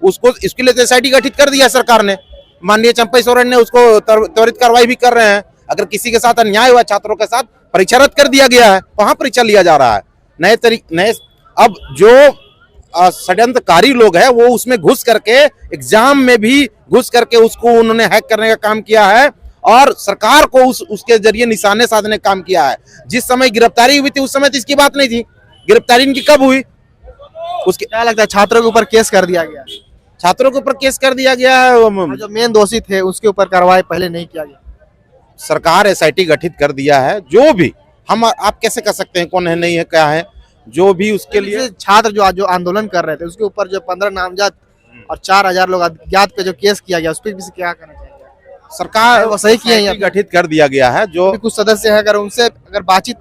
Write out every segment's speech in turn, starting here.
उसको इसके लिए एसआईटी गठित कर दिया सरकार ने। माननीय चंपई सोरेन ने उसको त्वरित कार्रवाई भी कर रहे हैं। अगर किसी के साथ अन्याय हुआ छात्रों के साथ, परीक्षा रद्द कर दिया गया है, वहां परीक्षा लिया जा रहा है। नए अब जो षड्यंत्रकारी लोग हैं वो उसमें घुस करके एग्जाम में भी घुस करके उसको उन्होंने हैक करने का काम किया है और सरकार को उसके जरिए निशाने साधने का काम किया है। जिस समय गिरफ्तारी हुई थी उस समय तो इसकी बात नहीं थी। गिरफ्तारी इनकी कब हुई? उसके क्या लगता है छात्रों के ऊपर केस कर दिया गया? छात्रों के ऊपर केस कर दिया गया है। जो मेन दोषी थे उसके ऊपर कार्रवाई पहले नहीं किया गया। सरकार एसआईटी गठित कर दिया है। जो भी हम आप कैसे कर सकते हैं कौन है नहीं है क्या है, जो भी उसके लिए छात्र जो आंदोलन कर रहे थे उसके ऊपर जो 15 नामजद और 4000 लोग अज्ञात पे जो केस किया गया उस पर भी क्या करना चाहिए? सरकार वो सही किया है, गठित कर दिया गया है। जो कुछ सदस्य है अगर उनसे अगर बातचीत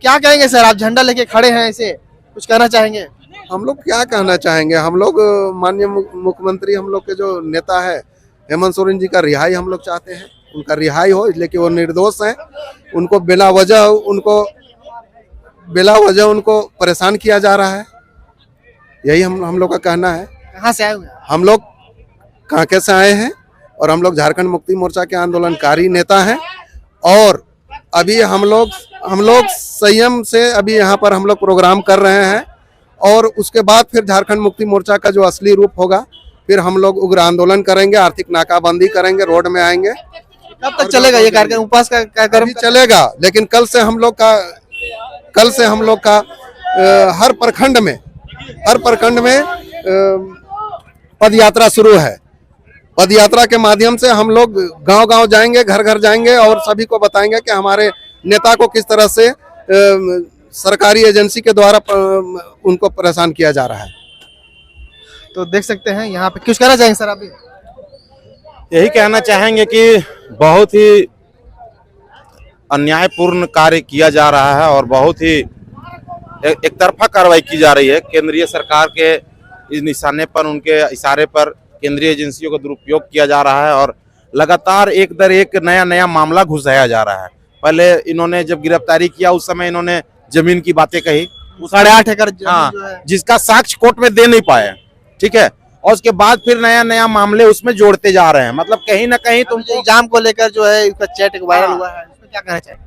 क्या कहेंगे सर? आप झंडा लेके खड़े हैं, ऐसे कुछ कहना चाहेंगे? हम लोग क्या कहना चाहेंगे? हम लोग माननीय मुख्यमंत्री हम लोग के जो नेता है हेमंत सोरेन जी का रिहाई हम लोग चाहते हैं। उनका रिहाई हो, इसलिए वो निर्दोष हैं। उनको बिला वजह उनको परेशान किया जा रहा है। यही हम लोग का कहना है। कहाँ से आए हुए? हम लोग कांके से आए हैं और हम लोग झारखंड मुक्ति मोर्चा के आंदोलनकारी नेता हैं। और अभी हम लोग संयम से अभी यहाँ पर हम लोग प्रोग्राम कर रहे हैं और उसके बाद फिर झारखंड मुक्ति मोर्चा का जो असली रूप होगा फिर हम लोग उग्र आंदोलन करेंगे, आर्थिक नाकाबंदी करेंगे, रोड में आएंगे। कब तक चलेगा ये कार्यक्रम? उपवास का कार्यक्रम चलेगा, लेकिन कल से हम लोग का हर प्रखंड में पद यात्रा शुरू है। पद यात्रा के माध्यम से हम लोग गांव-गांव जाएंगे, घर-घर जाएंगे और सभी को बताएंगे कि हमारे नेता को किस तरह से सरकारी एजेंसी के द्वारा उनको परेशान किया जा रहा है। तो देख सकते हैं यहाँ पे। कुछ कहना चाहेंगे सर अभी? यही कहना चाहेंगे कि बहुत ही अन्यायपूर्ण कार्य किया जा रहा है और बहुत ही एक तरफा कार्रवाई की जा रही है। केंद्रीय सरकार के इस निशाने पर, उनके इशारे पर केंद्रीय एजेंसियों का दुरुपयोग किया जा रहा है और लगातार एक दर एक नया मामला घुसाया जा रहा है। पहले इन्होंने जब गिरफ्तारी किया उस समय इन्होंने जमीन की बातें कही, 8.5 एकड़ जिसका साक्ष्य कोर्ट में दे नहीं पाए, ठीक है। और उसके बाद फिर नया मामले उसमें जोड़ते जा रहे हैं। मतलब कहीं ना कहीं तुमको एग्जाम को लेकर जो है इसका चैट वायरल हुआ है, इसमें क्या कहना चाहिए?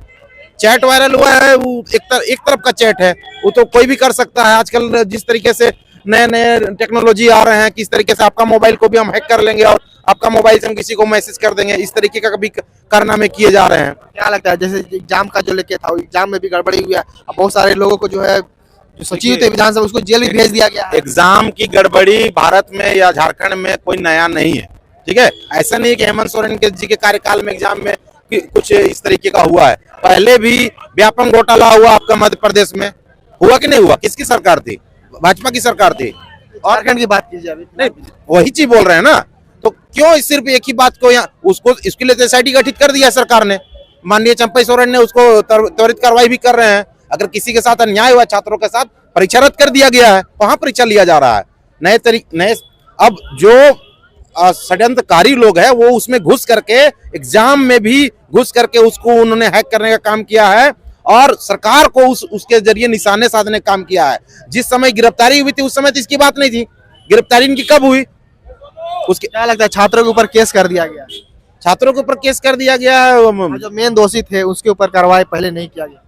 चैट वायरल हुआ है, वो एक तरफ का चैट है, वो तो कोई भी कर सकता है। आजकल जिस तरीके से नए टेक्नोलॉजी आ रहे हैं, किस तरीके से आपका मोबाइल को भी हम हैक कर लेंगे और आपका मोबाइल से हम किसी को मैसेज कर देंगे, इस तरीके का भी कारनामे किए जा रहे हैं। क्या लगता है जैसे एग्जाम का जो लेके था, एग्जाम में भी गड़बड़ी हुई है, अब बहुत सारे लोगों को जो है जो सचिव थे विधानसभा उसको जेल भी भेज दिया गया है। एग्जाम की गड़बड़ी भारत में या झारखंड में कोई नया नहीं है, ठीक है। ऐसा नहीं कि हेमंत सोरेन जी के कार्यकाल में एग्जाम में कुछ इस तरीके का हुआ है। पहले भी व्यापक घोटाला हुआ आपका मध्य प्रदेश में, हुआ कि नहीं हुआ? किसकी सरकार थी? भाजपा की सरकार थी। और झारखंड की बात कीजिए अभी। नहीं, वही चीज बोल रहे हैं ना। तो क्यों सिर्फ एक ही बात को यहाँ उसको इसके लिए एसआईटी गठित कर दिया सरकार ने। माननीय चंपई सोरेन ने उसको त्वरित कार्रवाई भी कर रहे हैं। अगर किसी के साथ अन्याय हुआ छात्रों के साथ, परीक्षा रद्द कर दिया गया है, वहां परीक्षा लिया जा रहा है। अब जो षड्यंत्रकारी लोग हैं वो उसमें घुस करके एग्जाम में भी घुस करके उसको उन्होंने हैक करने का काम किया है और सरकार को उसके जरिए निशाने साधने का काम किया है। जिस समय गिरफ्तारी हुई थी उस समय तो इसकी बात नहीं थी। गिरफ्तारी इनकी कब हुई? उसके क्या लगता है छात्रों के ऊपर केस कर दिया गया? छात्रों के ऊपर केस कर दिया गया है। जो मेन दोषी थे उसके ऊपर कार्रवाई पहले नहीं किया गया।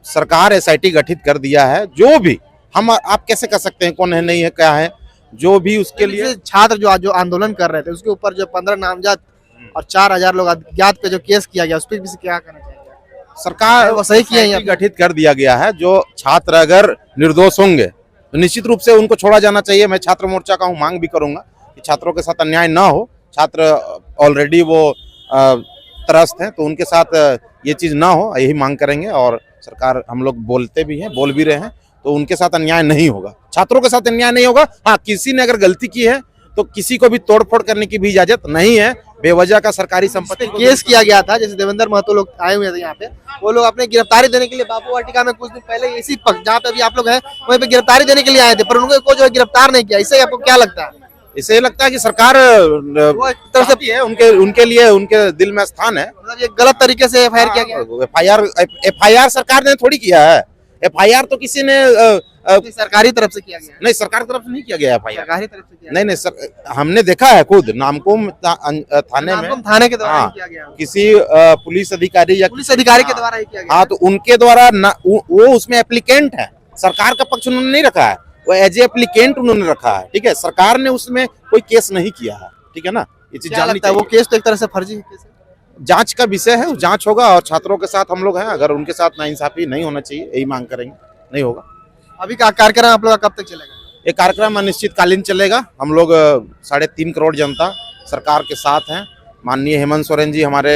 सरकार एसआईटी गठित कर दिया है। जो भी हम आप कैसे कर सकते हैं कौन है नहीं है क्या है, जो भी उसके लिए छात्र जो आंदोलन कर रहे थे उसके ऊपर जो 15 नामजद और 4000 लोग अज्ञात पे जो केस किया गया उस पर भी क्या करना चाहिए? सरकार वो सही किया है, गठित कर दिया गया है। जो छात्र अगर निर्दोष होंगे तो निश्चित रूप से उनको छोड़ा जाना चाहिए। मैं छात्र मोर्चा का मांग भी करूंगा कि छात्रों के साथ अन्याय ना हो। छात्र ऑलरेडी वो त्रस्त हैं, तो उनके साथ ये चीज ना हो, यही मांग करेंगे। और सरकार हम लोग बोलते भी हैं, बोल भी रहे हैं, तो उनके साथ अन्याय नहीं होगा, छात्रों के साथ अन्याय नहीं होगा। हाँ, किसी ने अगर गलती की है तो किसी को भी तोड़फोड़ करने की भी इजाजत नहीं है। बेवजह का सरकारी संपत्ति केस किया गया था, जैसे देवेंद्र महतो लोग आए हुए थे यहाँ पे, वो लोग अपने गिरफ्तारी देने के लिए बापू वाटिका में कुछ दिन पहले इसी पक्ष जहाँ पे अभी आप लोग हैं वहीं पे गिरफ्तारी देने के लिए आए थे, पर उनको जो गिरफ्तार नहीं किया। इससे आपको क्या लगता है? इससे लगता है कि सरकार तरह से है, उनके लिए उनके दिल में स्थान है। मतलब ये गलत तरीके से एफआईआर किया गया। एफआईआर सरकार ने थोड़ी किया है। FIR तो किसी ने सरकारी तरफ से किया गया है। नहीं, सरकार की तरफ से नहीं किया गया FIR। सरकारी तरफ से किया नहीं नहीं सर, हमने देखा है खुद नामकुम थाने में नामकुम थाने के द्वारा हाँ, ही किया गया है। किसी पुलिस अधिकारी या पुलिस अधिकारी के द्वारा ही किया गया हाँ, तो उनके द्वारा वो उसमें एप्लीकेंट है, सरकार का पक्ष उन्होंने नहीं रखा है, वो एज एप्लीकेंट उन्होंने रखा है। ठीक है, सरकार ने उसमें कोई केस नहीं किया है। ठीक है ना, ये चीज क्या जाननी लगता है वो चाहिए। केस तो एक तरह से फर्जी केस है। जांच का विषय है, जांच होगा और छात्रों के साथ हम लोग हैं, अगर उनके साथ नाइंसाफी नहीं होना चाहिए यही मांग करेंगे, नहीं होगा। अभी का कार्यक्रम आप लोग का कब तक चलेगा? ये कार्यक्रम अनिश्चितकालीन चलेगा। हम लोग 3.5 करोड़ जनता सरकार के साथ हैं। माननीय हेमंत सोरेन जी हमारे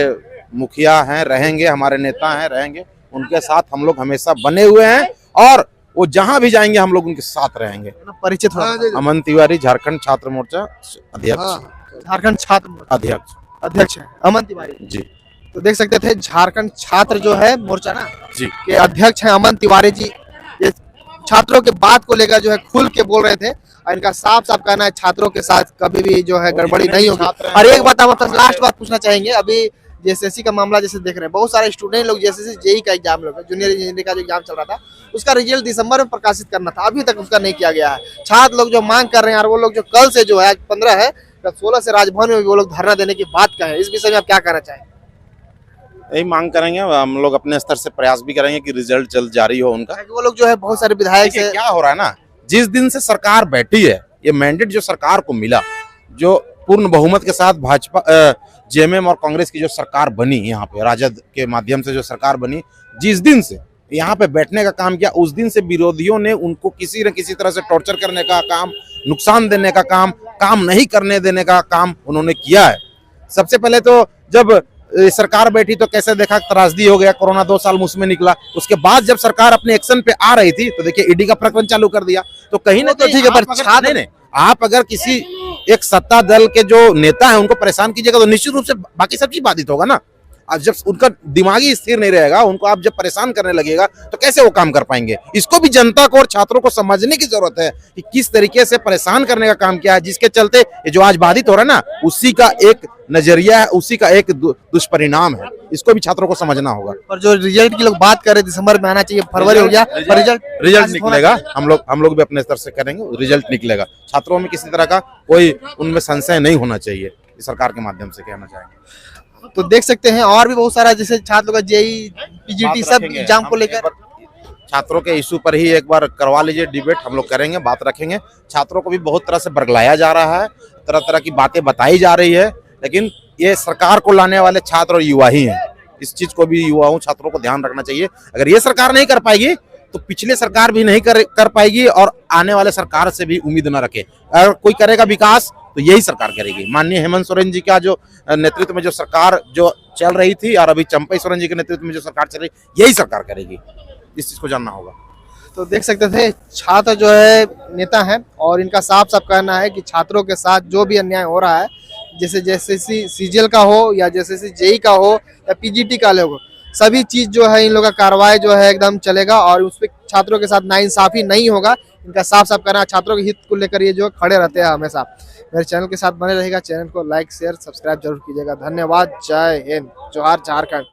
मुखिया हैं, रहेंगे, हमारे नेता हैं, रहेंगे, उनके साथ हम लोग हमेशा बने हुए हैं और वो जहां भी जाएंगे हम लोग उनके साथ रहेंगे। परिचित हो अमन तिवारी, झारखंड छात्र मोर्चा अध्यक्ष, झारखंड छात्र अध्यक्ष है अमन तिवारी जी। तो देख सकते थे झारखंड छात्र जो है मोर्चा ना जी के अध्यक्ष हैं अमन तिवारी जी। ये छात्रों के बात को लेकर जो है खुल के बोल रहे थे और इनका साफ साफ कहना है छात्रों के साथ कभी भी जो है गड़बड़ी नहीं होगी। और एक बात हम लास्ट बात पूछना चाहेंगे, अभी जेएसएससी का मामला जैसे देख रहे हैं, बहुत सारे स्टूडेंट लोग जेएसएससी जेई का एग्जाम लोग जूनियर इंजीनियरिंग का जो एग्जाम चल रहा था उसका रिजल्ट दिसंबर में प्रकाशित करना था, अभी तक उसका नहीं किया गया है। छात्र लोग जो मांग कर रहे हैं और वो लोग जो कल से जो है 15 है 16 से राजभवन में भी वो लोग धरना देने की बात कहे, इस विषय में आप क्या कहना चाहेंगे? यही मांग करेंगे, हम लोग अपने स्तर से प्रयास भी करेंगे कि रिजल्ट जल्द जारी हो उनका। वो लोग जो है बहुत सारे विधायक देखिए से क्या हो रहा है ना, जिस दिन से सरकार बैठी है, ये मैंडेट जो सरकार को मिला, जो पूर्ण बहुमत के साथ भाजपा जेएमएम और कांग्रेस की जो सरकार बनी, यहाँ पे राजद के माध्यम से जो सरकार बनी, जिस दिन से यहाँ पे बैठने का काम किया, उस दिन से विरोधियों ने उनको किसी न किसी तरह से टॉर्चर करने का काम, नुकसान देने का काम नहीं करने देने का काम उन्होंने किया है। सबसे पहले तो जब सरकार बैठी तो कैसे देखा, त्रासदी हो गया, कोरोना 2 साल मुंह में निकला। उसके बाद जब सरकार अपने एक्शन पे आ रही थी तो देखिए ईडी का प्रकरण चालू कर दिया। तो कहीं ना कहीं ठीक है, पर छात्र नहीं, आप अगर किसी एक सत्ता दल के जो नेता है उनको परेशान कीजिएगा तो निश्चित रूप से बाकी सब चीज बाधित होगा ना। अब जब उनका दिमागी स्थिर नहीं रहेगा, उनको आप जब परेशान करने लगेगा तो कैसे वो काम कर पाएंगे। इसको भी जनता को और छात्रों को समझने की जरूरत है कि किस तरीके से परेशान करने का काम किया है, जिसके चलते ये जो आज बाधित हो रहा है ना, उसी का एक नजरिया है, उसी का एक दुष्परिणाम है। इसको भी छात्रों को समझना होगा। और जो रिजल्ट की लोग बात कर रहे दिसंबर में आना चाहिए, फरवरी हो गया, रिजल्ट निकलेगा। हम लोग भी अपने स्तर से करेंगे, रिजल्ट निकलेगा। छात्रों में किसी तरह का कोई उनमें संशय नहीं होना चाहिए, सरकार के माध्यम से कहना चाहेंगे। तो देख सकते हैं और भी बहुत सारा जैसे छात्रों का जेई पीजीटी सब एग्जाम को लेकर छात्रों के इशू पर ही एक बार करवा लीजिए डिबेट, हम लोग करेंगे, बात रखेंगे। छात्रों को भी बहुत तरह से बरगलाया जा रहा है, तरह तरह की बातें बताई जा रही है, लेकिन ये सरकार को लाने वाले छात्र और युवा ही हैं। इस चीज को भी युवाओं छात्रों को ध्यान रखना चाहिए। अगर ये सरकार नहीं कर पाएगी तो पिछले सरकार भी नहीं कर पाएगी और आने वाले सरकार से भी उम्मीद न रखे। अगर कोई करेगा विकास तो यही सरकार करेगी। माननीय हेमंत सोरेन जी का जो नेतृत्व में जो सरकार जो चल रही थी और अभी चंपई सोरेन जी के नेतृत्व में जो सरकार चल रही, यही सरकार करेगी। इस चीज को जानना होगा। तो देख सकते थे छात्र जो है नेता हैं और इनका साफ साफ कहना है कि छात्रों के साथ जो भी अन्याय हो रहा है, जैसे जेएसएससी सीजीएल का हो या जेएसएससी जेई का हो या पीजीटी का हो, सभी चीज जो है इन लोगों का कार्रवाई जो है एकदम चलेगा और उस पर छात्रों के साथ नाइंसाफी नहीं होगा। इनका साफ साफ कहना है, छात्रों के हित को लेकर ये जो खड़े रहते हैं हमेशा। मेरे चैनल के साथ बने रहेगा, चैनल को लाइक शेयर सब्सक्राइब जरूर कीजिएगा। धन्यवाद, जय हिंद, जोहार झारखंड।